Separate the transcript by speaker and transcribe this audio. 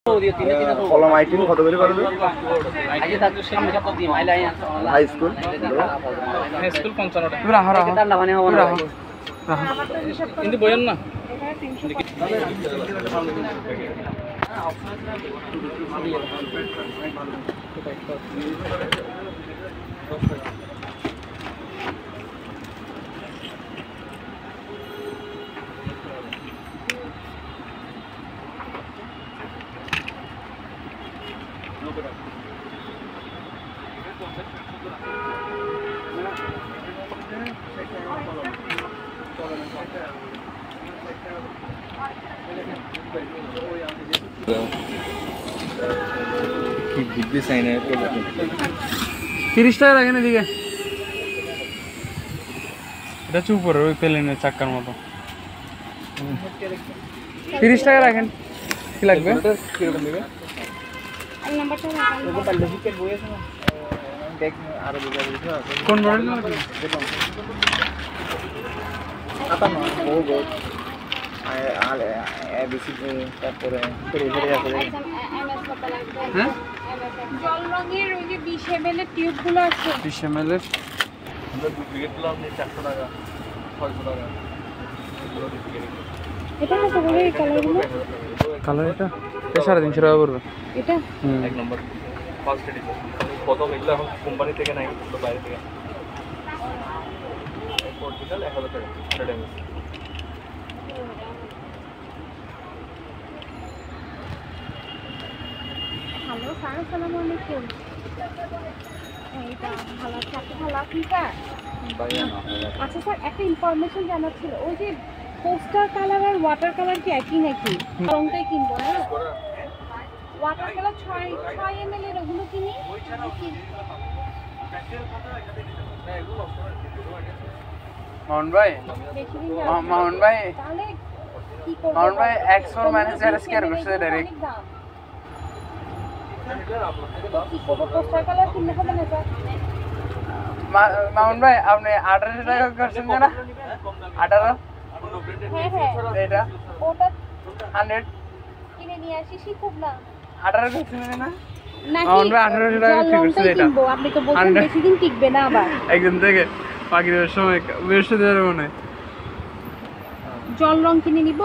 Speaker 1: কলম আইটিন কত করে করবে? হাই স্কুল
Speaker 2: স্কুল 55 টাকা কিন্তু বইয়েন না $30 রাখেন এদিকে এটা চুপর ওই প্লেনের চাক্কার মতো $30 রাখেন কি লাগবে কিরকম দিবে কোন মডেল
Speaker 1: তারপরে
Speaker 3: জল রঙের ওই যে 20 ml এর টিউবগুলো আছে
Speaker 2: 20 ml এর
Speaker 1: ডুপ্লিকেটগুলো আপনি 400 টাকা 600 টাকা
Speaker 3: এটা কত করে এই কালারগুলো
Speaker 2: কালার এটা 350 টাকা পড়বে
Speaker 3: এটা
Speaker 1: এক নম্বর ফার্স্ট এডিশন প্রথম এগুলো এখন কোম্পানি থেকে নাই এগুলো বাইরে থেকে অরিজিনাল 1000 টাকা 100 ml
Speaker 3: হ্যালো স্যার আসসালামু আলাইকুম এইটা ভালো আছে আপনি ভালো আছেন স্যার আচ্ছা স্যার একটা ইনফরমেশন জানার ছিল ওই যে পোস্টার কালার আর ওয়াটার কালার কি একই নাকি রংটাই কিনবো হ্যাঁ ওয়াটার কালার 6 ml এর ওগুলো কিনি
Speaker 2: মোহন ভাই মোহন ভাই
Speaker 3: তাহলে কি করব
Speaker 2: মোহন ভাই x4 - স্কয়ার করছে ডাইরেক্ট
Speaker 3: কি করব পোস্টার কালার কিনলে হবে না স্যার
Speaker 2: মোহন ভাই আপনি 1800 টাকা করছেন না 18
Speaker 3: হ্যাঁ হ্যাঁ
Speaker 2: এটা
Speaker 3: ওটা
Speaker 2: 100
Speaker 3: কিনে নিয়ে আসি শিখুক না
Speaker 2: 18 করছেন না
Speaker 3: নাকি
Speaker 2: মোহন ভাই 1800 টাকা ঠিক করছে এটা
Speaker 3: আপনি তো বলছেন বেশি দিন টিকবে না আবার
Speaker 2: একদিন থেকে পাখিদের সময় বৃহস্পতিবার মনে
Speaker 3: জল রং কিনে নিব